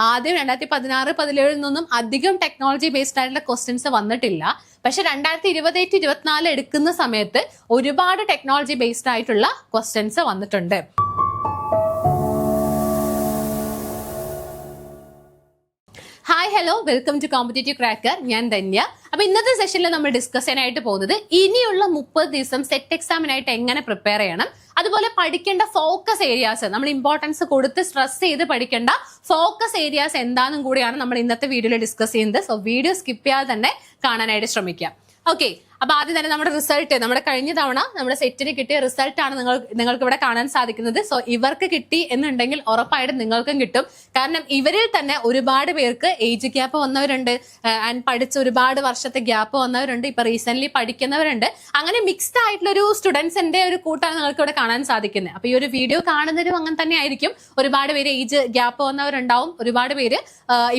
ആദ്യം 2016-17 നിന്നും അധികം ടെക്നോളജി ബേസ്ഡ് ആയിട്ടുള്ള ക്വസ്റ്റ്യൻസ് വന്നിട്ടില്ല. പക്ഷെ 2028-24 എടുക്കുന്ന സമയത്ത് ഒരുപാട് ടെക്നോളജി ബേസ്ഡ് ആയിട്ടുള്ള ക്വസ്റ്റ്യൻസ് വന്നിട്ടുണ്ട്. Hi hello, welcome to competitive cracker. ഞാൻ ധന്യ. അപ്പൊ ഇന്നത്തെ സെഷനിൽ നമ്മൾ ഡിസ്കസ് ചെയ്യാനായിട്ട് പോകുന്നത് ഇനിയുള്ള 30 ദിവസം സെറ്റ് എക്സാമിനായിട്ട് എങ്ങനെ പ്രിപ്പയർ ചെയ്യണം, അതുപോലെ പഠിക്കേണ്ട ഫോക്കസ് ഏരിയാസ്, നമ്മൾ ഇമ്പോർട്ടൻസ് കൊടുത്ത് സ്ട്രെസ് ചെയ്ത് പഠിക്കേണ്ട ഫോക്കസ് ഏരിയാസ് എന്താണെന്നും കൂടിയാണ് നമ്മൾ ഇന്നത്തെ വീഡിയോയിൽ ഡിസ്കസ് ചെയ്യുന്നത്. സോ വീഡിയോ സ്കിപ്പ് ചെയ്യാതെ തന്നെ കാണാനായിട്ട് ശ്രമിക്കാം. ഓക്കെ, അപ്പൊ ആദ്യം തന്നെ നമ്മുടെ റിസൾട്ട്, നമ്മുടെ കഴിഞ്ഞ തവണ നമ്മുടെ സെറ്റിന് കിട്ടിയ റിസൾട്ട് ആണ് നിങ്ങൾക്ക് ഇവിടെ കാണാൻ സാധിക്കുന്നത്. സോ ഇവർക്ക് കിട്ടി എന്നുണ്ടെങ്കിൽ ഉറപ്പായിട്ടും നിങ്ങൾക്കും കിട്ടും. കാരണം ഇവരിൽ തന്നെ ഒരുപാട് പേർക്ക് ഏജ് ഗ്യാപ്പ് വന്നവരുണ്ട്, ആൻഡ് പഠിച്ച ഒരുപാട് വർഷത്തെ ഗ്യാപ്പ് വന്നവരുണ്ട്, ഇപ്പൊ റീസെന്റ് പഠിക്കുന്നവരുണ്ട്. അങ്ങനെ മിക്സ്ഡ് ആയിട്ടുള്ള ഒരു സ്റ്റുഡൻസിന്റെ ഒരു കൂട്ടാണ് നിങ്ങൾക്ക് ഇവിടെ കാണാൻ സാധിക്കുന്നത്. അപ്പൊ ഈ ഒരു വീഡിയോ കാണുന്നവരും അങ്ങനെ തന്നെ ആയിരിക്കും. ഒരുപാട് പേര് ഏജ് ഗ്യാപ്പ് വന്നവരുണ്ടാവും, ഒരുപാട് പേര്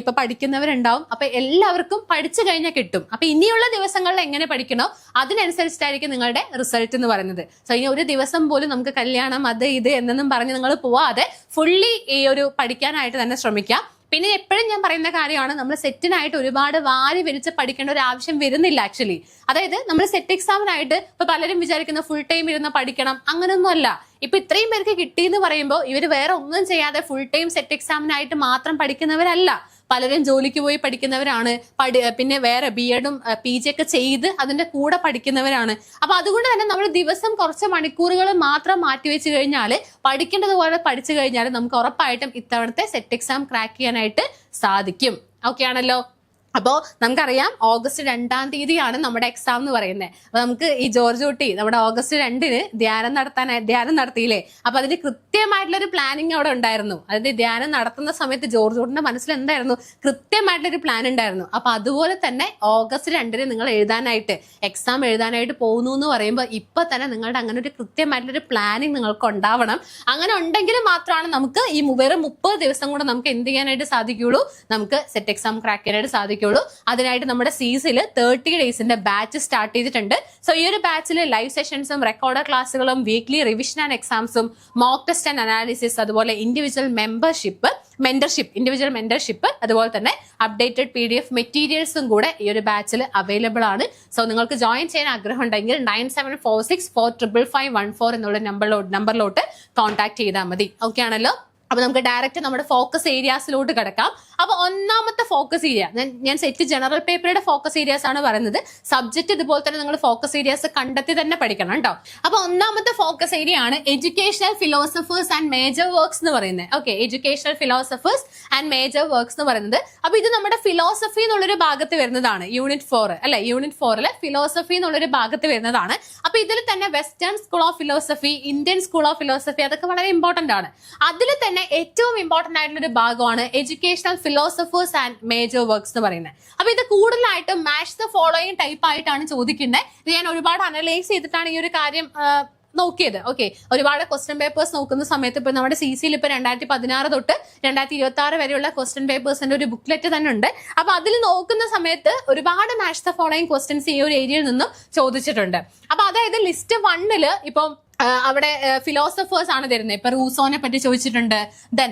ഇപ്പൊ പഠിക്കുന്നവരുണ്ടാവും. അപ്പൊ എല്ലാവർക്കും പഠിച്ചു കഴിഞ്ഞാൽ കിട്ടും. അപ്പൊ ഇനിയുള്ള ദിവസങ്ങളിൽ എങ്ങനെ പഠിക്കണോ അതിനനുസരിച്ചിട്ടായിരിക്കും നിങ്ങളുടെ റിസൾട്ട് എന്ന് പറയുന്നത്. സോ ഇനി ഒരു ദിവസം പോലും നമുക്ക് കല്യാണം അത് ഇത് എന്നൊന്നും പറഞ്ഞ് നിങ്ങൾ പോവാതെ ഫുള്ളി ഈ ഒരു പഠിക്കാനായിട്ട് തന്നെ ശ്രമിക്കാം. പിന്നെ എപ്പോഴും ഞാൻ പറയുന്ന കാര്യമാണ്, നമ്മൾ സെറ്റിനായിട്ട് ഒരുപാട് വാരി വലിച്ച് പഠിക്കേണ്ട ഒരു ആവശ്യം വരുന്നില്ല ആക്ച്വലി. അതായത് നമ്മൾ സെറ്റ് എക്സാമിനായിട്ട് ഇപ്പൊ പലരും വിചാരിക്കുന്ന ഫുൾ ടൈം ഇരുന്ന് പഠിക്കണം, അങ്ങനൊന്നും അല്ല. ഇപ്പൊ ഇത്രയും പേർക്ക് കിട്ടിയെന്ന് പറയുമ്പോൾ ഇവർ വേറെ ഒന്നും ചെയ്യാതെ ഫുൾ ടൈം സെറ്റ് എക്സാമിനായിട്ട് മാത്രം പഠിക്കുന്നവരല്ല. പലരും ജോലിക്ക് പോയി പഠിക്കുന്നവരാണ്, പിന്നെ വേറെ BEdും PG ഒക്കെ ചെയ്ത് അതിന്റെ കൂടെ പഠിക്കുന്നവരാണ്. അപ്പൊ അതുകൊണ്ട് തന്നെ നമ്മൾ ദിവസം കുറച്ച് മണിക്കൂറുകൾ മാത്രം മാറ്റിവെച്ച് കഴിഞ്ഞാൽ, പഠിക്കേണ്ടതുപോലെ പഠിച്ചു കഴിഞ്ഞാൽ നമുക്ക് ഉറപ്പായിട്ടും ഇത്തവണത്തെ സെറ്റ് എക്സാം ക്രാക്ക് ചെയ്യാനായിട്ട് സാധിക്കും. ഓക്കെ ആണല്ലോ? അപ്പോ നമുക്കറിയാം ഓഗസ്റ്റ് 2-ാം തീയതിയാണ് നമ്മുടെ എക്സാം എന്ന് പറയുന്നത്. അപ്പൊ നമുക്ക് ഈ ജോർജ് കുട്ടി നമ്മുടെ ഓഗസ്റ്റ് 2-ന് ധ്യാനം നടത്തിയില്ലേ? അപ്പൊ അതിന് കൃത്യമായിട്ടുള്ള ഒരു പ്ലാനിങ് അവിടെ ഉണ്ടായിരുന്നു. അതായത് ധ്യാനം നടത്തുന്ന സമയത്ത് ജോർജ് കുട്ടിന്റെ മനസ്സിൽ എന്തായിരുന്നു? കൃത്യമായിട്ടുള്ള ഒരു പ്ലാൻ ഉണ്ടായിരുന്നു. അപ്പൊ അതുപോലെ തന്നെ ഓഗസ്റ്റ് 2-ന് നിങ്ങൾ എക്സാം എഴുതാനായിട്ട് പോകുന്നു എന്ന് പറയുമ്പോൾ ഇപ്പൊ തന്നെ നിങ്ങളുടെ അങ്ങനെ ഒരു കൃത്യമായിട്ടുള്ള ഒരു പ്ലാനിങ് നിങ്ങൾക്ക് ഉണ്ടാവണം. അങ്ങനെ ഉണ്ടെങ്കിൽ മാത്രമാണ് നമുക്ക് ഈ വെറും 30 ദിവസം കൂടെ നമുക്ക് എന്ത് ചെയ്യാനായിട്ട് സാധിക്കുള്ളൂ, നമുക്ക് സെറ്റ് എക്സാം ക്രാക്ക് ചെയ്യാനായിട്ട് സാധിക്കും. അതിനായിട്ട് നമ്മുടെ സീസിൽ 30 ഡേയ്സിന്റെ ബാച്ച് സ്റ്റാർട്ട് ചെയ്തിട്ടുണ്ട്. സോ ഈ ഒരു ബാച്ചിൽ ലൈവ് സെഷൻസും റെക്കോർഡ് ക്ലാസ്സുകളും വീക്ക്ലി റിവിഷൻ ആൻഡ് എക്സാംസും മോക്ക് ടെസ്റ്റ് ആൻഡ് അനാലിസിസ്, അതുപോലെ ഇൻഡിവിജ്വൽ മെന്റർഷിപ്പ്, അതുപോലെ തന്നെ അപ്ഡേറ്റഡ് PDF മെറ്റീരിയൽസും കൂടെ ഈ ഒരു ബാച്ചിൽ അവൈലബിൾ ആണ്. സോ നിങ്ങൾക്ക് ജോയിൻ ചെയ്യാൻ ആഗ്രഹം ഉണ്ടെങ്കിൽ 9746455514 എന്നുള്ള നമ്പറിലോട്ട് കോൺടാക്ട് ചെയ്താൽ മതി. ഓക്കെ ആണല്ലോ? അപ്പൊ നമുക്ക് ഡയറക്റ്റ് നമ്മുടെ ഫോക്കസ് ഏരിയാസിലോട്ട് കിടക്കാം. അപ്പൊ ഒന്നാമത്തെ ഫോക്കസ് ഏരിയ, ഞാൻ സെറ്റ് ജനറൽ പേപ്പറുടെ ഫോക്കസ് ഏരിയാസ് ആണ് പറയുന്നത്. സബ്ജക്ട് ഇതുപോലെ തന്നെ നിങ്ങൾ ഫോക്കസ് ഏരിയാസ് കണ്ടെത്തി തന്നെ പഠിക്കണം കേട്ടോ. അപ്പൊ ഒന്നാമത്തെ ഫോക്കസ് ഏരിയ ആണ് educational philosophers and major works എന്ന് പറയുന്നത്. Okay, educational philosophers and major works എന്ന് പറയുന്നത്. അപ്പൊ ഇത് നമ്മുടെ ഫിലോസഫി എന്നുള്ളൊരു ഭാഗത്ത് വരുന്നതാണ്. യൂണിറ്റ് 4 അല്ലെ? യൂണിറ്റ് 4 ഫിലോസഫി എന്നുള്ളൊരു ഭാഗത്ത് വരുന്നതാണ്. അപ്പൊ ഇതിൽ തന്നെ western school of philosophy, Indian school of philosophy, അതൊക്കെ വളരെ ഇമ്പോർട്ടന്റ് ആണ്. അതിൽ തന്നെ ഏറ്റവും ഇമ്പോർട്ടന്റ് ആയിട്ടുള്ള ഒരു ഭാഗമാണ് educational philosophers and major works എന്ന് പറയുന്നത്. അപ്പൊ ഇത് കൂടുതലായിട്ടും മാച്ച് ദ ഫോളോയിങ് ടൈപ്പ് ആയിട്ടാണ് ചോദിക്കുന്നത്. ഇത് ഞാൻ ഒരുപാട് അനലൈസ് ചെയ്തിട്ടാണ് ഈ ഒരു കാര്യം നോക്കിയത്. ഓക്കെ, ഒരുപാട് ക്വസ്റ്റ്യൻ പേപ്പേഴ്സ് നോക്കുന്ന സമയത്ത് ഇപ്പൊ നമ്മുടെ CCയിൽ ഇപ്പൊ 2016 തൊട്ട് 2026 വരെയുള്ള ക്വസ്റ്റ്യൻ പേപ്പേഴ്സിന്റെ ഒരു ബുക്ക്ലെറ്റ് തന്നെ ഉണ്ട്. അപ്പൊ അതിൽ നോക്കുന്ന സമയത്ത് ഒരുപാട് മാച്ച് ദ ഫോളോയിങ് ക്വസ്റ്റ്യൻസ് ഈ ഒരു ഏരിയയിൽ നിന്നും ചോദിച്ചിട്ടുണ്ട്. അപ്പൊ അതായത് ലിസ്റ്റ് 1-ല് ഇപ്പൊ അവിടെ ഫിലോസഫേഴ്സ് ആണ് തരുന്നത്. ഇപ്പൊ റൂസോനെ പറ്റി ചോദിച്ചിട്ടുണ്ട്, ദെൻ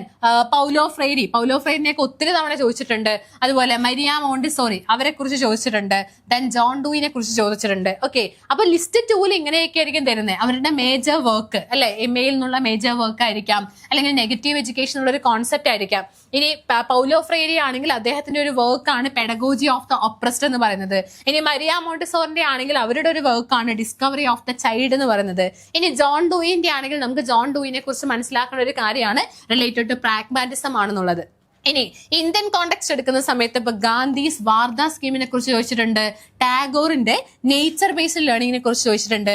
പൗലോ ഫ്രെയറിനെ ഒക്കെ ഒത്തിരി തവണ ചോദിച്ചിട്ടുണ്ട്. അതുപോലെ മരിയ മോണ്ടിസോറി അവരെ കുറിച്ച് ചോദിച്ചിട്ടുണ്ട്. ദെൻ ജോൺ ഡൂയിനെ കുറിച്ച് ചോദിച്ചിട്ടുണ്ട്. ഓക്കെ, അപ്പൊ ലിസ്റ്റ് 2-ൽ ഇങ്ങനെയൊക്കെ ആയിരിക്കും തരുന്നത്. അവരുടെ മേജർ വർക്ക് അല്ലെ, MA-യിൽ നിന്നുള്ള മേജർ വർക്ക് ആയിരിക്കാം, അല്ലെങ്കിൽ നെഗറ്റീവ് എഡ്യൂക്കേഷൻ ഉള്ള ഒരു കോൺസെപ്റ്റ് ആയിരിക്കാം. ഇനി പൗലോ ഫ്രെയറി ആണെങ്കിൽ അദ്ദേഹത്തിന്റെ ഒരു വർക്കാണ് പെഡഗോജി ഓഫ് ദ ഒപ്രസ്ഡ് എന്ന് പറയുന്നത്. ഇനി മരിയ മോണ്ടിസോറിന്റെ ആണെങ്കിൽ അവരുടെ ഒരു വർക്കാണ് ഡിസ്കവറി ഓഫ് ദ ചൈൽഡ് എന്ന് പറയുന്നത്. ഇനി ജോൺ ഡൂയിന്റെ ആണെങ്കിൽ നമുക്ക് ജോൺ ഡൂയിനെ കുറിച്ച് മനസ്സിലാക്കുന്ന ഒരു കാര്യമാണ് റിലേറ്റഡ് ടു പ്രാഗ്മാറ്റിസം ആണെന്നുള്ളത്. ഇനി ഇന്ത്യൻ കോണ്ടെക്സ്റ്റ് എടുക്കുന്ന സമയത്ത് ഇപ്പൊ ഗാന്ധിസ് വാർധ സ്കീമിനെ കുറിച്ച് ചോദിച്ചിട്ടുണ്ട്, ടാഗോറിന്റെ നേച്ചർ ബേസ്ഡ് ലേണിംഗിനെ കുറിച്ച് ചോദിച്ചിട്ടുണ്ട്,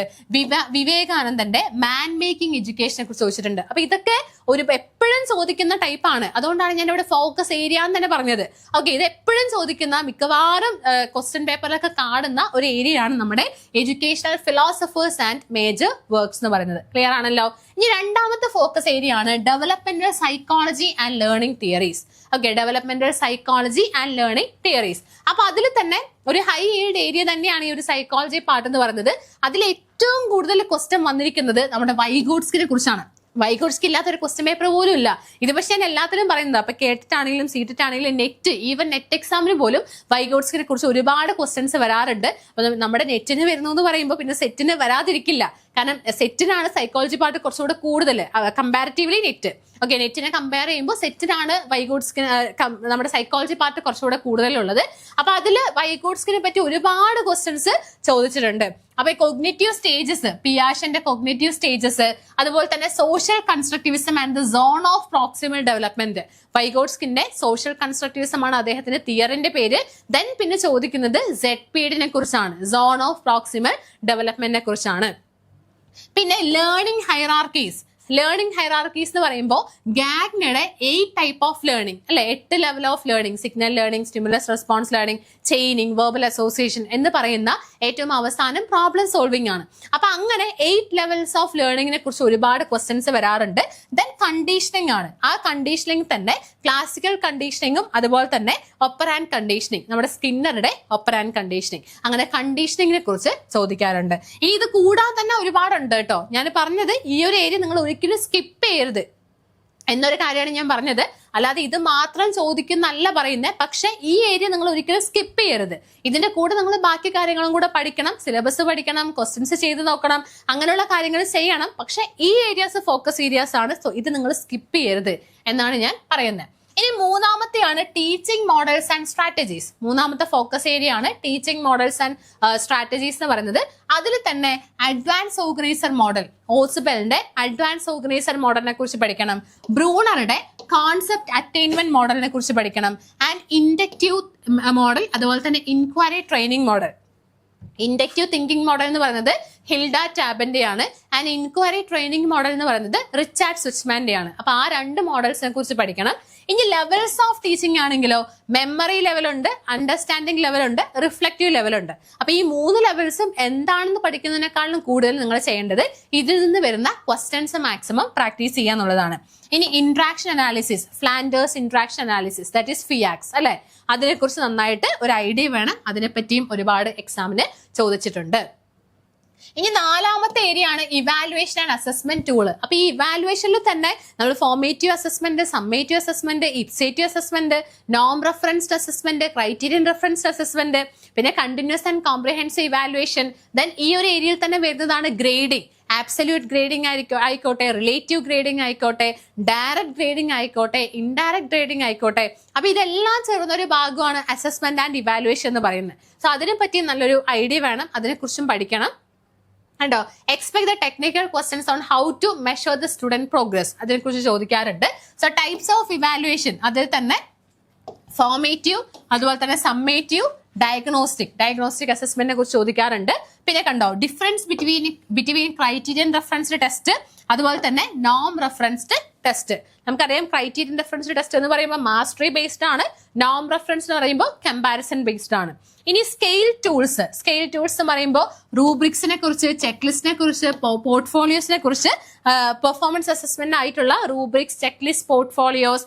വിവേകാനന്ദന്റെ മാൻ മേക്കിംഗ് എഡ്യൂക്കേഷനെ കുറിച്ച് ചോദിച്ചിട്ടുണ്ട്. അപ്പൊ ഇതൊക്കെ ഒരു എപ്പോഴും ചോദിക്കുന്ന ടൈപ്പാണ്. അതുകൊണ്ടാണ് ഞാൻ ഇവിടെ ഫോക്കസ് ഏരിയ എന്ന് തന്നെ പറഞ്ഞത്. ഓക്കെ, ഇത് എപ്പോഴും ചോദിക്കുന്ന മിക്കവാറും ക്വസ്റ്റ്യൻ പേപ്പറിലൊക്കെ കാണുന്ന ഒരു ഏരിയയാണ് നമ്മുടെ educational philosophers and major works എന്ന് പറയുന്നത്. ക്ലിയർ ആണല്ലോ? ഇനി രണ്ടാമത്തെ ഫോക്കസ് ഏരിയ ആണ് developmental psychology and learning theories. Okay, developmental psychology and learning theories. അപ്പൊ അതിൽ തന്നെ ഒരു ഹൈ ഈൽഡ് ഏരിയ തന്നെയാണ് ഈ ഒരു സൈക്കോളജി പാർട്ട് എന്ന് പറയുന്നത്. അതിൽ ഏറ്റവും കൂടുതൽ ക്വസ്റ്റ്യൻ വന്നിരിക്കുന്നത് നമ്മുടെ വൈഗോട്സ്കിനെ കുറിച്ചാണ്. വൈഗോട്സ്കി ഇല്ലാത്ത ഒരു ക്വസ്റ്റ്യൻ പേപ്പർ പോലും ഇല്ല. ഇത് പക്ഷെ ഞാൻ എല്ലാത്തിലും പറയുന്നത്. അപ്പൊ കേട്ടിട്ടാണെങ്കിലും സീറ്റിട്ടാണെങ്കിലും ഈവൻ നെറ്റ് എക്സാമിന് പോലും വൈഗോട്സ്കിനെ കുറിച്ച് ഒരുപാട് ക്വസ്റ്റ്യൻസ് വരാറുണ്ട്. അപ്പൊ നമ്മുടെ നെറ്റിന് വരുന്നു എന്ന് പറയുമ്പോൾ പിന്നെ സെറ്റിന് വരാതിരിക്കില്ല. കാരണം സെറ്റിനാണ് സൈക്കോളജി പാർട്ട് കുറച്ചുകൂടെ കൂടുതൽ കമ്പാരിറ്റീവ്ലി നെറ്റ്. ഓക്കെ, നെറ്റിനെ കമ്പയർ ചെയ്യുമ്പോൾ സെറ്റിനാണ് വൈഗോട്സ്കിന് നമ്മുടെ സൈക്കോളജി പാർട്ട് കുറച്ചുകൂടെ കൂടുതലുള്ളത്. അപ്പൊ അതിൽ വൈഗോട്സ്കിനെ പറ്റി ഒരുപാട് ക്വസ്റ്റ്യൻസ് ചോദിച്ചിട്ടുണ്ട്. അപ്പൊ കൊഗ്നിറ്റീവ് സ്റ്റേജസ്, പിയാഷന്റെ കൊഗ്നിറ്റീവ് സ്റ്റേജസ്, അതുപോലെ തന്നെ social constructivism and the zone of proximal development. വൈഗോട്സ്കിന്റെ സോഷ്യൽ കൺസ്ട്രക്റ്റിവിസം ആണ് അദ്ദേഹത്തിന്റെ തിയറിന്റെ പേര്. ദെൻ പിന്നെ ചോദിക്കുന്നത് ZPD-നെ കുറിച്ചാണ്, സോൺ ഓഫ് പ്രോക്സിമൽ ഡെവലപ്മെന്റിനെ കുറിച്ചാണ്. പിന്നെ ലേണിംഗ് ഹൈറാർക്കീസ് എന്ന് പറയുമ്പോൾ ഗാഗ്നയുടെ 8 ടൈപ്പ് ഓഫ് ലേണിംഗ് അല്ലെ, 8 level of learning, signal learning, stimulus response learning, chaining, verbal association എന്ന് പറയുന്ന ഏറ്റവും അവസാനം പ്രോബ്ലം സോൾവിംഗ് ആണ്. അപ്പൊ അങ്ങനെ 8 ലെവൽസ് ഓഫ് ലേണിംഗിനെ കുറിച്ച് ഒരുപാട് ക്വസ്റ്റ്യൻസ് വരാറുണ്ട്. ദെൻ കണ്ടീഷനിങ് ആണ്. ആ കണ്ടീഷനിങ് തന്നെ ക്ലാസിക്കൽ കണ്ടീഷനിങ്ങും അതുപോലെ തന്നെ ഒപ്പറാൻഡ് കണ്ടീഷനിങ്, നമ്മുടെ സ്കിന്നറുടെ ഒപ്പറാൻഡ് കണ്ടീഷനിങ്, അങ്ങനെ കണ്ടീഷനിങ്ങിനെ കുറിച്ച് ചോദിക്കാറുണ്ട്. ഇനി ഇത് കൂടാതെ തന്നെ ഒരുപാടുണ്ട് കേട്ടോ. ഞാൻ പറഞ്ഞത് ഈ ഒരു ഏരിയ നിങ്ങൾ ഒരിക്കലും സ്കിപ്പ് ചെയ്യരുത് എന്നൊരു കാര്യമാണ് ഞാൻ പറഞ്ഞത്. അല്ലാതെ ഇത് മാത്രം ചോദിക്കുന്നല്ല പറയുന്നത്. പക്ഷെ ഈ ഏരിയ നിങ്ങൾ ഒരിക്കലും സ്കിപ്പ് ചെയ്യരുത്. ഇതിന്റെ കൂടെ നിങ്ങൾ ബാക്കി കാര്യങ്ങളും കൂടെ പഠിക്കണം, സിലബസ് പഠിക്കണം, ക്വസ്റ്റ്യൻസ് ചെയ്ത് നോക്കണം, അങ്ങനെയുള്ള കാര്യങ്ങൾ ചെയ്യണം. പക്ഷെ ഈ ഏരിയാസ് ഫോക്കസ് ഏരിയാസ് ആണ്. സോ ഇത് നിങ്ങൾ സ്കിപ്പ് ചെയ്യരുത് എന്നാണ് ഞാൻ പറയുന്നത്. ഇനി മൂന്നാമത്തെയാണ് ടീച്ചിങ് മോഡൽസ് ആൻഡ് സ്ട്രാറ്റജീസ്. മൂന്നാമത്തെ ഫോക്കസ് ഏരിയ ആണ് ടീച്ചിങ് മോഡൽസ് ആൻഡ് സ്ട്രാറ്റജീസ് എന്ന് പറയുന്നത്. അതിൽ തന്നെ അഡ്വാൻസ് ഓർഗനൈസർ മോഡൽ, ഓസ്ബെലിന്റെ അഡ്വാൻസ് ഓർഗനൈസർ മോഡലിനെ കുറിച്ച് പഠിക്കണം, ബ്രൂണറുടെ കോൺസെപ്റ്റ് അറ്റൈൻമെന്റ് മോഡലിനെ കുറിച്ച് പഠിക്കണം, ആൻഡ് ഇൻഡക്റ്റീവ് മോഡൽ, അതുപോലെ തന്നെ inquiry training model. Inductive thinking model എന്ന് പറയുന്നത് ഹിൽഡ ടാബന്റെ ആണ്. ആൻഡ് ഇൻക്വയറി ട്രെയിനിങ് മോഡൽ എന്ന് പറയുന്നത് റിച്ചാർഡ് സ്വിച്ച്മാന്റെ ആണ്. അപ്പൊ ആ 2 മോഡൽസിനെ കുറിച്ച് പഠിക്കണം. ഇനി ലെവൽസ് ഓഫ് ടീച്ചിങ് ആണെങ്കിലോ മെമ്മറി ലെവൽ ഉണ്ട്, അണ്ടർസ്റ്റാൻഡിംഗ് ലെവൽ ഉണ്ട്, റിഫ്ലക്റ്റീവ് ലെവൽ ഉണ്ട്. അപ്പൊ ഈ 3 ലെവൽസും എന്താണെന്ന് പഠിക്കുന്നതിനേക്കാളും കൂടുതൽ നിങ്ങൾ ചെയ്യേണ്ടത് ഇതിൽ നിന്ന് വരുന്ന ക്വസ്റ്റ്യൻസ് മാക്സിമം പ്രാക്ടീസ് ചെയ്യുക എന്നുള്ളതാണ്. ഇനി interaction analysis, Flanders interaction analysis, that is FIACS അല്ലെ, അതിനെക്കുറിച്ച് നന്നായിട്ട് ഒരു ഐഡിയ വേണം. അതിനെപ്പറ്റിയും ഒരുപാട് എക്സാമിന് ചോദിച്ചിട്ടുണ്ട്. ഇനി 4ാമത്തെ ഏരിയ ആണ് ഇവാലുവേഷൻ ആൻഡ് അസസ്മെന്റ് ടൂള്. അപ്പൊ ഈ ഇവാലുവേഷനിൽ തന്നെ നമ്മൾ formative assessment, summative assessment, ipsative assessment, നോം referenced assessment, criterion referenced assessment, പിന്നെ continuous and comprehensive evaluation. Then ഈ ഒരു ഏരിയയിൽ തന്നെ വരുന്നതാണ് ഗ്രേഡിംഗ്. ആബ്സല്യൂട്ട് ഗ്രേഡിംഗ് ആയിക്കോട്ടെ, റിലേറ്റീവ് ഗ്രേഡിംഗ് ആയിക്കോട്ടെ, ഡയറക്റ്റ് ഗ്രേഡിംഗ് ആയിക്കോട്ടെ, ഇൻഡയറക്റ്റ് ഗ്രേഡിംഗ് ആയിക്കോട്ടെ. അപ്പൊ ഇതെല്ലാം ചേർന്ന ഒരു ഭാഗമാണ് അസസ്മെന്റ് ആൻഡ് ഇവാലുവേഷൻ എന്ന് പറയുന്നത്. സോ അതിനെ പറ്റി നല്ലൊരു ഐഡിയ വേണം, അതിനെക്കുറിച്ചും പഠിക്കണം. കണ്ടോ, expect the technical questions on how to measure the student progress, അതിനെക്കുറിച്ച് ചോദിക്കാറുണ്ട്. സോ ടൈപ്സ് ഓഫ് ഇവാലുവേഷൻ, അതിൽ തന്നെ ഫോർമേറ്റീവ്, അതുപോലെ തന്നെ സമ്മേറ്റീവ്, ഡയഗ്നോസ്റ്റിക് അസസ്മെന്റിനെ കുറിച്ച് ചോദിക്കാറുണ്ട്. പിന്നെ കണ്ടോ, difference between criterion referenced test, അതുപോലെ തന്നെ നോം റെഫറൻസ്ഡ് ടെസ്റ്റ്. നമുക്കറിയാം ക്രൈറ്റീരിയൻ റെഫറൻസ്ഡ് ടെസ്റ്റ് എന്ന് പറയുമ്പോൾ മാസ്റ്ററി ബേസ്ഡ് ആണ്, നോം റെഫറൻസ് എന്ന് പറയുമ്പോൾ കമ്പാരിസൺ ബേസ്ഡ് ആണ്. ഇനി സ്കെയിൽ ടൂൾസ് എന്ന് പറയുമ്പോൾ റൂബ്രിക്സിനെ കുറിച്ച്, ചെക്ക് ലിസ്റ്റിനെ കുറിച്ച്, പോർട്ട്ഫോളിയോസിനെ കുറിച്ച്, പെർഫോമൻസ് അസസ്മെന്റ് ആയിട്ടുള്ള rubrics, check list, portfolios,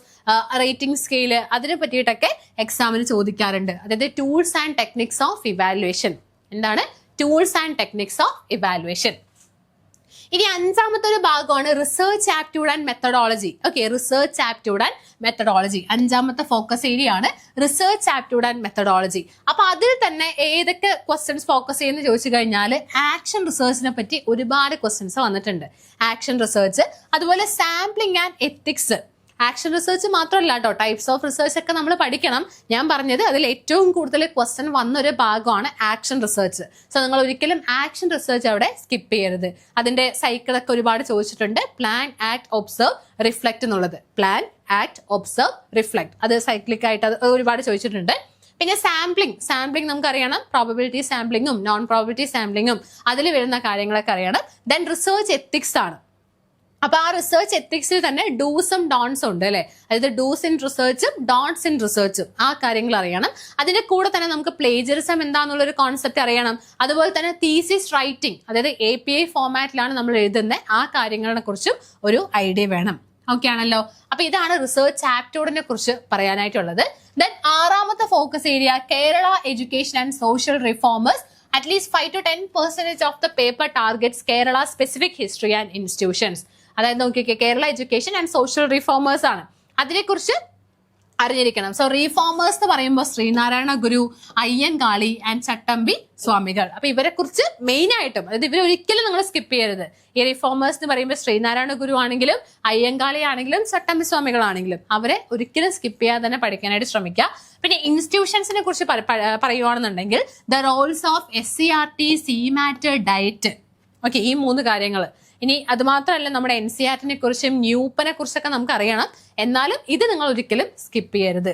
rating scale, അതിനെ പറ്റിയിട്ടൊക്കെ എക്സാമിന് ചോദിക്കാറുണ്ട്. അതായത് tools and techniques of evaluation. എന്താണ് tools and techniques of evaluation? ഇനി 5ാമത്തെ ഒരു ഭാഗമാണ് research aptitude and methodology. Okay, research aptitude and methodology 5ാമത്തെ ഫോക്കസ് ഏരിയ ആണ് റിസർച്ച് ആപ്റ്റ്യൂഡ് ആൻഡ് മെത്തഡോളജി. അപ്പൊ അതിൽ തന്നെ ഏതൊക്കെ ക്വസ്റ്റ്യൻസ് ഫോക്കസ് ചെയ്യുന്ന ചോദിച്ചു കഴിഞ്ഞാൽ ആക്ഷൻ റിസർച്ചിനെ പറ്റി ഒരുപാട് ക്വസ്റ്റ്യൻസ് വന്നിട്ടുണ്ട്. ആക്ഷൻ റിസർച്ച്, അതുപോലെ sampling and ethics. Action research മാത്രമല്ല കേട്ടോ, ടൈപ്സ് ഓഫ് റിസർച്ച് ഒക്കെ നമ്മൾ പഠിക്കണം. ഞാൻ പറഞ്ഞത് അതിൽ ഏറ്റവും കൂടുതൽ ക്വസ്റ്റ്യൻ വന്നൊരു ഭാഗമാണ് ആക്ഷൻ റിസർച്ച്. സോ നിങ്ങൾ ഒരിക്കലും ആക്ഷൻ റിസർച്ച് അവിടെ സ്കിപ്പ് ചെയ്യരുത്. അതിന്റെ സൈക്കിളൊക്കെ ഒരുപാട് ചോദിച്ചിട്ടുണ്ട്. പ്ലാൻ, ആക്ട്, ഒബ്സർവ്, റിഫ്ലക്ട് എന്നുള്ളത്. പ്ലാൻ, ആക്ട്, ഒബ്സർവ്, റിഫ്ലക്ട്, അത് സൈക്ലിക് ആയിട്ട് അത് ഒരുപാട് ചോദിച്ചിട്ടുണ്ട്. പിന്നെ സാമ്പിളിംഗ് നമുക്കറിയണം, പ്രോബബിലിറ്റി സാമ്പിളിങ്ങും നോൺ പ്രോബബിലിറ്റി സാമ്പിളിങ്ങും അതിൽ വരുന്ന കാര്യങ്ങളൊക്കെ അറിയണം. ദെൻ റിസർച്ച് എത്തിക്സ് ആണ്. അപ്പൊ ആ റിസർച്ച് എത്തിക്സിൽ തന്നെ ഡൂസും ഡോൺസും ഉണ്ട് അല്ലെ, അതായത് ഡൂസ് ഇൻ റിസർച്ചും ഡോൺസ് ഇൻ റിസർച്ചും, ആ കാര്യങ്ങൾ അറിയണം. അതിന്റെ കൂടെ തന്നെ നമുക്ക് പ്ലേജറിസം എന്താന്നുള്ളൊരു കോൺസെപ്റ്റ് അറിയണം. അതുപോലെ തന്നെ തീസിസ് റൈറ്റിംഗ്, അതായത് API ഫോമാറ്റിലാണ് നമ്മൾ എഴുതുന്നത്, ആ കാര്യങ്ങളെ കുറിച്ചും ഒരു ഐഡിയ വേണം. ഓക്കെ ആണല്ലോ. അപ്പൊ ഇതാണ് റിസർച്ച് ആപ്റ്റ്യൂഡിനെ കുറിച്ച് പറയാനായിട്ടുള്ളത്. ദെൻ 6ാമത്തെ focus area Kerala education and social reformers. At least 5 to 10% of the paper targets Kerala specific history and institutions. അതായത് നോക്കിക്കേ, Kerala education and social reformers ആണ്. അതിനെക്കുറിച്ച് അറിഞ്ഞിരിക്കണം. സോ റീഫോമേഴ്സ് എന്ന് പറയുമ്പോൾ ശ്രീനാരായണ ഗുരു, അയ്യൻകാളി ആൻഡ് ചട്ടമ്പി സ്വാമികൾ. അപ്പൊ ഇവരെ കുറിച്ച് മെയിൻ ആയിട്ടും, അതായത് ഇവരെ ഒരിക്കലും നിങ്ങൾ സ്കിപ്പ് ചെയ്യരുത്. ഈ റീഫോമേഴ്സ് എന്ന് പറയുമ്പോൾ ശ്രീനാരായണ ഗുരു ആണെങ്കിലും അയ്യൻകാളി ആണെങ്കിലും ചട്ടമ്പി സ്വാമികളാണെങ്കിലും അവരെ ഒരിക്കലും സ്കിപ്പ് ചെയ്യാതെ തന്നെ പഠിക്കാനായിട്ട് ശ്രമിക്കുക. പിന്നെ ഇൻസ്റ്റിറ്റ്യൂഷൻസിനെ കുറിച്ച് പറയുവാണെന്നുണ്ടെങ്കിൽ the roles of SCRT, CMAT, DIET, okay, ഈ 3 കാര്യങ്ങൾ. ഇനി അത് മാത്രമല്ല, നമ്മുടെ NCERT-നെ കുറിച്ചും ന്യൂപ്പനെ കുറിച്ചൊക്കെ നമുക്ക് അറിയണം. എന്നാലും ഇത് നിങ്ങൾ ഒരിക്കലും സ്കിപ്പ് ചെയ്യരുത്.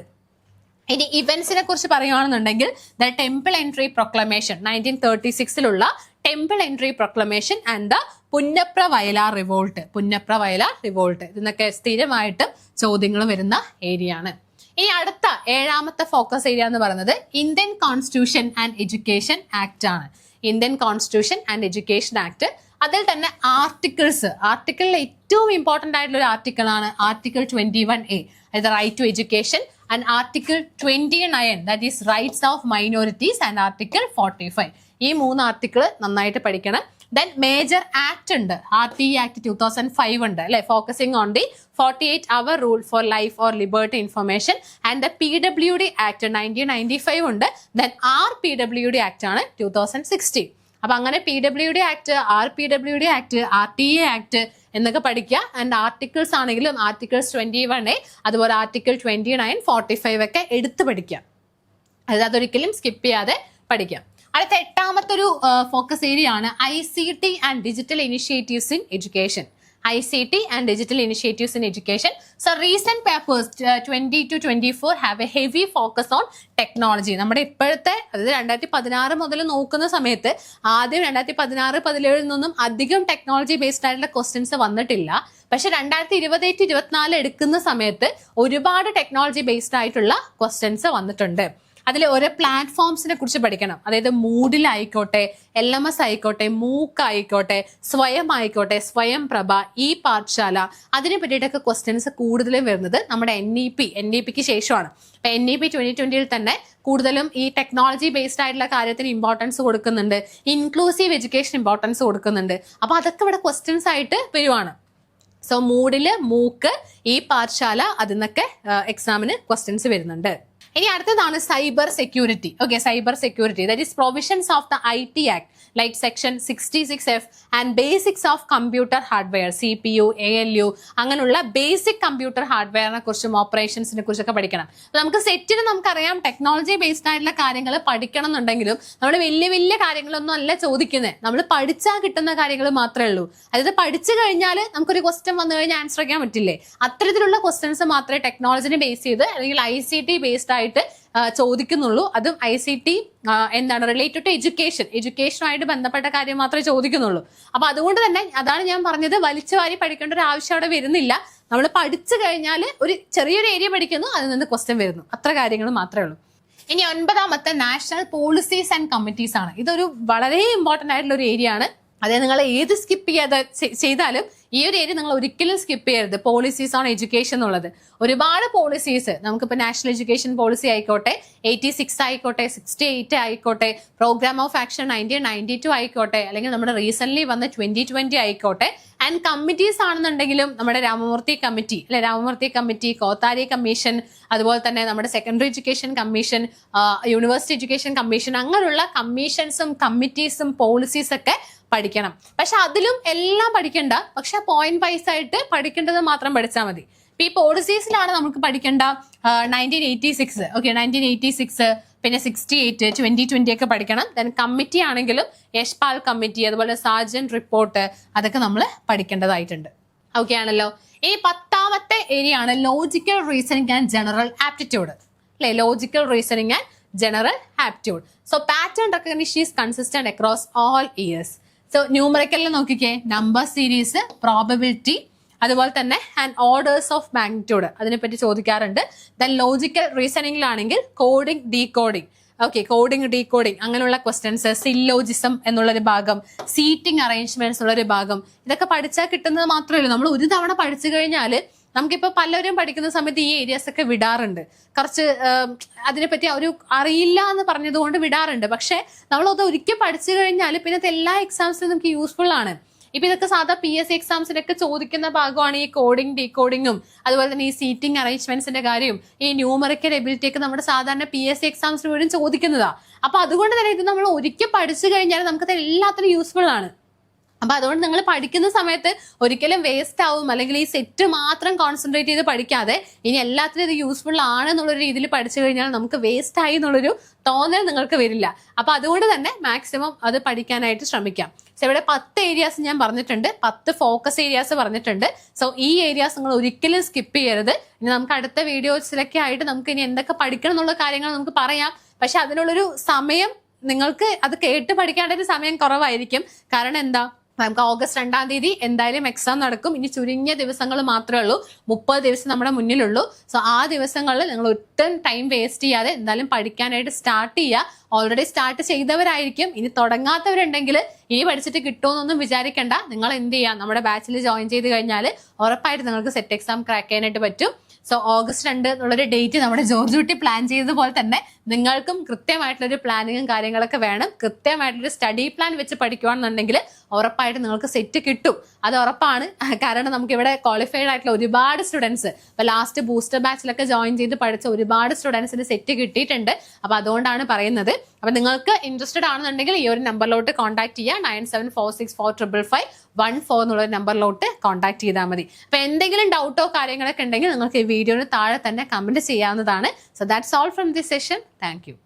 ഇനി ഇവന്റ്സിനെ കുറിച്ച് പറയുകയാണെന്നുണ്ടെങ്കിൽ the temple entry proclamation, 1936 temple entry proclamation and the Punnapra Vayalar revolt, Punnapra Vayalar revolt, ഇതിനൊക്കെ സ്ഥിരമായിട്ടും ചോദ്യങ്ങൾ വരുന്ന ഏരിയ ആണ്. ഇനി അടുത്ത 7ാമത്തെ ഫോക്കസ് ഏരിയ എന്ന് പറയുന്നത് Indian constitution and education act ആണ്. Indian constitution and education act, അതിൽ തന്നെ ആർട്ടിക്കിളിൽ ഏറ്റവും ഇമ്പോർട്ടന്റ് ആയിട്ടുള്ള ഒരു ആർട്ടിക്കിൾ ആണ് ആർട്ടിക്കിൾ 21A, അതായത് right to education, and article 29, that is rights of minorities, and article 45. ഈ 3 ആർട്ടിക്കിൾ നന്നായിട്ട് പഠിക്കണം. ദെൻ മേജർ ആക്ട് ഉണ്ട്, RTE ആക്ട് 2005 ഉണ്ട് അല്ലെ, focusing on the 48-hour rule for life or liberty information, and the PWD act 1995 ഉണ്ട്. Then RPWD act ആണ് 2016. അപ്പൊ അങ്ങനെ PWD act, RPWD act, RTA act എന്നൊക്കെ പഠിക്കുക. ആൻഡ് ആർട്ടിക്കിൾസ് ആണെങ്കിലും ആർട്ടിക്കിൾസ് 21A, അതുപോലെ ആർട്ടിക്കിൾ 29, 45 ഒക്കെ എടുത്ത് പഠിക്കുക. അതായത് അതൊരിക്കലും സ്കിപ്പ് ചെയ്യാതെ പഠിക്കാം. അടുത്ത 8ാമത്തെ ഒരു ഫോക്കസ് ഏരിയ ആണ് ICT and digital initiatives in education. ICT and digital initiatives in education. So recent papers 20 to 24 have a heavy focus on technology. നമ്മുടെ ഇപ്പോഴത്തെ, അതായത് 2016 മുതൽ നോക്കുന്ന സമയത്ത് ആദ്യം 2016-17 നിന്നും അധികം ടെക്നോളജി ബേസ്ഡ് ആയിട്ടുള്ള ക്വസ്റ്റ്യൻസ് വന്നിട്ടില്ല. പക്ഷെ 2028-24 എടുക്കുന്ന സമയത്ത് ഒരുപാട് ടെക്നോളജി ബേസ്ഡ് ആയിട്ടുള്ള ക്വസ്റ്റ്യൻസ് വന്നിട്ടുണ്ട്. അതിൽ ഓരോ പ്ലാറ്റ്ഫോംസിനെ കുറിച്ച് പഠിക്കണം. അതായത് മൂഡിലായിക്കോട്ടെ, LMS ആയിക്കോട്ടെ, മൂക്ക് ആയിക്കോട്ടെ, സ്വയം ആയിക്കോട്ടെ, സ്വയം പ്രഭ, ഈ പാഠശാല, അതിനെ പറ്റിയിട്ടൊക്കെ ക്വസ്റ്റ്യൻസ് കൂടുതലും വരുന്നത് നമ്മുടെ NEPക്ക് ശേഷമാണ്. അപ്പൊ NEP 2020 തന്നെ കൂടുതലും ഈ ടെക്നോളജി ബേസ്ഡ് ആയിട്ടുള്ള കാര്യത്തിന് ഇമ്പോർട്ടൻസ് കൊടുക്കുന്നുണ്ട്, ഇൻക്ലൂസീവ് എഡ്യൂക്കേഷൻ ഇമ്പോർട്ടൻസ് കൊടുക്കുന്നുണ്ട്. അപ്പൊ അതൊക്കെ ഇവിടെ ക്വസ്റ്റ്യൻസ് ആയിട്ട് വരുവാണ്. സോ മൂക്ക്, ഈ പാഠശാല, അതിന്നൊക്കെ എക്സാമിന് ക്വസ്റ്റ്യൻസ് വരുന്നുണ്ട്. ഇനി അടുത്തതാണ് cyber security. Okay, cyber security, that is provisions of the IT act like section 66F and basics of computer hardware, CPU, ALU, അങ്ങനെയുള്ള ബേസിക് കമ്പ്യൂട്ടർ ഹാർഡ്വെയറിനെ കുറിച്ചും ഓപ്പറേഷൻസിനെ കുറിച്ചൊക്കെ പഠിക്കണം. അപ്പൊ നമുക്ക് സെറ്റിന് നമുക്കറിയാം ടെക്നോളജി ബേസ്ഡ് ആയിട്ടുള്ള കാര്യങ്ങൾ പഠിക്കണം എന്നുണ്ടെങ്കിലും നമ്മൾ വലിയ കാര്യങ്ങളൊന്നും അല്ല ചോദിക്കുന്നത്, നമ്മൾ പഠിച്ചാൽ കിട്ടുന്ന കാര്യങ്ങൾ മാത്രമേ ഉള്ളൂ. അതായത് പഠിച്ചു കഴിഞ്ഞാൽ നമുക്കൊരു ക്വസ്റ്റ്യൻ വന്നു കഴിഞ്ഞാൽ ആൻസർ ചെയ്യാൻ പറ്റില്ലേ, അത്തരത്തിലുള്ള ക്വസ്റ്റ്യൻസ് മാത്രമേ ടെക്നോളജിനെ ബേസ് ചെയ്ത് അല്ലെങ്കിൽ ICT ബേസ്ഡ് ആയിട്ട് ചോദിക്കുന്നുള്ളൂ. അതും ICT എന്താണ് റിലേറ്റഡ് ടു എഡ്യൂക്കേഷനുമായിട്ട് ബന്ധപ്പെട്ട കാര്യം മാത്രമേ ചോദിക്കുന്നുള്ളൂ. അപ്പൊ അതുകൊണ്ട് തന്നെ അതാണ് ഞാൻ പറഞ്ഞത്, വലിച്ചു വാരി പഠിക്കേണ്ട ഒരു ആവശ്യം അവിടെ വരുന്നില്ല. നമ്മൾ പഠിച്ചു കഴിഞ്ഞാൽ ഒരു ചെറിയൊരു ഏരിയ പഠിക്കുന്നു, അതിൽ നിന്ന് ക്വസ്റ്റ്യൻ വരുന്നു, അത്ര കാര്യങ്ങൾ മാത്രമേ ഉള്ളൂ. ഇനി 9ാമത്തെ നാഷണൽ പോളിസീസ് ആൻഡ് കമ്മിറ്റീസ് ആണ്. ഇതൊരു വളരെ ഇമ്പോർട്ടന്റ് ആയിട്ടുള്ള ഒരു ഏരിയ ആണ്. അതായത് നിങ്ങൾ ഏത് സ്കിപ്പ് ചെയ്താലും ഈ ഒരു ഏരിയ നിങ്ങൾ ഒരിക്കലും സ്കിപ്പ് ചെയ്യരുത്. പോളിസീസ് ഓൺ എഡ്യൂക്കേഷൻ എന്നുള്ളത് ഒരുപാട് പോളിസീസ്, നമുക്കിപ്പോൾ നാഷണൽ എഡ്യൂക്കേഷൻ പോളിസി ആയിക്കോട്ടെ, 86 ആയിക്കോട്ടെ, 68 ആയിക്കോട്ടെ, പ്രോഗ്രാം ഓഫ് ആക്ഷൻ 1992 ആയിക്കോട്ടെ, അല്ലെങ്കിൽ നമ്മുടെ റീസെന്റ് വന്ന 2020 ആയിക്കോട്ടെ, ആൻഡ് കമ്മിറ്റീസ് ആണെന്നുണ്ടെങ്കിലും നമ്മുടെ രാമമൂർത്തി കമ്മിറ്റി, കോത്താരി കമ്മീഷൻ, അതുപോലെ തന്നെ നമ്മുടെ secondary education commission, university education commission, അങ്ങനെയുള്ള കമ്മീഷൻസും കമ്മിറ്റീസും പോളിസീസ് ഒക്കെ പഠിക്കണം. പക്ഷെ അതിലും എല്ലാം പഠിക്കണ്ട, പക്ഷെ പോയിന്റ് വൈസ് ആയിട്ട് പഠിക്കേണ്ടത് മാത്രം പഠിച്ചാൽ മതി. ഇപ്പൊ ഈ പോളിസീസിലാണ് നമുക്ക് പഠിക്കേണ്ട 1986, ഓക്കെ, 1986, പിന്നെ 68, 2020 ഒക്കെ പഠിക്കണം. ദെൻ കമ്മിറ്റി ആണെങ്കിലും യശ്പാൽ കമ്മിറ്റി, അതുപോലെ സാർജന്റ് റിപ്പോർട്ട്, അതൊക്കെ നമ്മൾ പഠിക്കേണ്ടതായിട്ടുണ്ട്. ഓക്കെ ആണല്ലോ. ഇനി 10ാമത്തെ ഏരിയ ആണ് logical reasoning and general aptitude, അല്ലെ, logical reasoning and general aptitude. So pattern recognition is consistent across all years. So ന്യൂമറിക്കലിൽ നോക്കിക്കേ, നമ്പർ സീരീസ്, പ്രോബബിലിറ്റി, അതുപോലെ തന്നെ ആൻഡ് ഓർഡേഴ്സ് ഓഫ് മാഗ്നിറ്റ്യൂഡ്, അതിനെപ്പറ്റി ചോദിക്കാറുണ്ട്. ദെൻ ലോജിക്കൽ റീസണിങ്ങിലാണെങ്കിൽ coding, decoding, okay, coding, decoding, അങ്ങനെയുള്ള questions, syllogism എന്നുള്ളൊരു ഭാഗം, സീറ്റിംഗ് അറേഞ്ച്മെന്റ്സ് ഉള്ളൊരു ഭാഗം, ഇതൊക്കെ പഠിച്ചാൽ കിട്ടുന്നത് മാത്രമേ ഉള്ളൂ. നമ്മൾ ഒരു തവണ പഠിച്ചു കഴിഞ്ഞാൽ നമുക്കിപ്പോൾ പലരും പഠിക്കുന്ന സമയത്ത് ഈ ഏരിയാസ് ഒക്കെ വിടാറുണ്ട്, കുറച്ച് അതിനെപ്പറ്റി ഒരു അറിയില്ല എന്ന് പറഞ്ഞതുകൊണ്ട് വിടാറുണ്ട്. പക്ഷെ നമ്മളത് ഒരിക്കൽ പഠിച്ചു കഴിഞ്ഞാൽ പിന്നെ എല്ലാ എക്സാംസിനും നമുക്ക് യൂസ്ഫുൾ ആണ്. ഇപ്പൊ ഇതൊക്കെ സാധാ PSC എക്സാംസിനൊക്കെ ചോദിക്കുന്ന ഭാഗമാണ് ഈ കോഡിംഗ് ഡീകോഡിങ്ങും അതുപോലെ തന്നെ ഈ സീറ്റിംഗ് അറേഞ്ച്മെന്റ്സിന്റെ കാര്യവും ഈ ന്യൂമറിക്കൽ എബിലിറ്റി ഒക്കെ നമ്മുടെ സാധാരണ PSC എക്സാംസിന് വേണ്ടി ചോദിക്കുന്നതാ. അപ്പൊ അതുകൊണ്ട് തന്നെ ഇത് നമ്മൾ ഒരിക്കൽ പഠിച്ചു കഴിഞ്ഞാൽ നമുക്കത് എല്ലാത്തിനും യൂസ്ഫുൾ ആണ്. അപ്പൊ അതുകൊണ്ട് നിങ്ങൾ പഠിക്കുന്ന സമയത്ത് ഒരിക്കലും വേസ്റ്റ് ആവും, അല്ലെങ്കിൽ ഈ സെറ്റ് മാത്രം കോൺസെൻട്രേറ്റ് ചെയ്ത് പഠിക്കാതെ ഇനി എല്ലാത്തിനും ഇത് യൂസ്ഫുൾ ആണ് എന്നുള്ളൊരു രീതിയിൽ പഠിച്ചു കഴിഞ്ഞാൽ നമുക്ക് വേസ്റ്റ് ആയി എന്നുള്ളൊരു തോന്നൽ നിങ്ങൾക്ക് വരില്ല. അപ്പൊ അതുകൊണ്ട് തന്നെ മാക്സിമം അത് പഠിക്കാനായിട്ട് ശ്രമിക്കാം. സോ ഇവിടെ 10 ഏരിയാസ് ഞാൻ പറഞ്ഞിട്ടുണ്ട്, 10 ഫോക്കസ് ഏരിയാസ് പറഞ്ഞിട്ടുണ്ട്. സോ ഈ ഏരിയാസ് നിങ്ങൾ ഒരിക്കലും സ്കിപ്പ് ചെയ്യരുത്. ഇനി നമുക്ക് അടുത്ത വീഡിയോസിലൊക്കെ ആയിട്ട് നമുക്ക് ഇനി എന്തൊക്കെ പഠിക്കണം എന്നുള്ള കാര്യങ്ങൾ നമുക്ക് പറയാം. പക്ഷെ അതിനുള്ളൊരു സമയം നിങ്ങൾക്ക് അത് കേട്ട് പഠിക്കേണ്ട ഒരു സമയം കുറവായിരിക്കും. കാരണം എന്താ, നമുക്ക് ഓഗസ്റ്റ് 2-ാം തീയതി എന്തായാലും എക്സാം നടക്കും. ഇനി ചുരുങ്ങിയ ദിവസങ്ങൾ മാത്രമേ ഉള്ളൂ, 30 ദിവസം നമ്മുടെ മുന്നിലുള്ളൂ. സോ ആ ദിവസങ്ങളിൽ നിങ്ങൾ ഒട്ടും ടൈം വേസ്റ്റ് ചെയ്യാതെ എന്തായാലും പഠിക്കാനായിട്ട് സ്റ്റാർട്ട് ചെയ്യുക. ഓൾറെഡി സ്റ്റാർട്ട് ചെയ്തവരായിരിക്കും, ഇനി തുടങ്ങാത്തവരുണ്ടെങ്കിൽ ഇനി പഠിച്ചിട്ട് കിട്ടുമെന്നൊന്നും വിചാരിക്കേണ്ട. നിങ്ങൾ എന്ത് ചെയ്യുക, നമ്മുടെ ബാച്ചിൽ ജോയിൻ ചെയ്ത് കഴിഞ്ഞാൽ ഉറപ്പായിട്ട് നിങ്ങൾക്ക് സെറ്റ് എക്സാം ക്രാക്ക് ചെയ്യാനായിട്ട് പറ്റും. സോ ഓഗസ്റ്റ് 2 എന്നുള്ളൊരു ഡേറ്റ് നമ്മുടെ ജോർജ് കുട്ടി പ്ലാൻ ചെയ്തതുപോലെ തന്നെ നിങ്ങൾക്കും കൃത്യമായിട്ടുള്ളൊരു പ്ലാനിങ്ങും കാര്യങ്ങളൊക്കെ വേണം. കൃത്യമായിട്ടൊരു സ്റ്റഡി പ്ലാൻ വെച്ച് പഠിക്കുകയാണെന്നുണ്ടെങ്കിൽ ഉറപ്പായിട്ട് നിങ്ങൾക്ക് സെറ്റ് കിട്ടും, അത് ഉറപ്പാണ്. കാരണം നമുക്ക് ഇവിടെ ക്വാളിഫൈഡ് ആയിട്ടുള്ള ഒരുപാട് സ്റ്റുഡൻസ് ഇപ്പൊ ലാസ്റ്റ് ബൂസ്റ്റർ ബാച്ചിലൊക്കെ ജോയിൻ ചെയ്ത് പഠിച്ച ഒരുപാട് സ്റ്റുഡൻസിന് സെറ്റ് കിട്ടിയിട്ടുണ്ട്. അപ്പൊ അതുകൊണ്ടാണ് പറയുന്നത്. അപ്പൊ നിങ്ങൾക്ക് ഇൻട്രസ്റ്റഡ് ആണെന്നുണ്ടെങ്കിൽ ഈ ഒരു നമ്പറിലോട്ട് കോൺടാക്ട് ചെയ്യുക. 97464551 എന്നുള്ള നമ്പറിലോട്ട് കോൺടാക്ട് ചെയ്താൽ മതി. അപ്പൊ എന്തെങ്കിലും ഡൗട്ടോ കാര്യങ്ങളൊക്കെ ഉണ്ടെങ്കിൽ നിങ്ങൾക്ക് ഈ വീഡിയോന് താഴെ തന്നെ കമന്റ് ചെയ്യാവുന്നതാണ്. So that's all from this session. Thank you.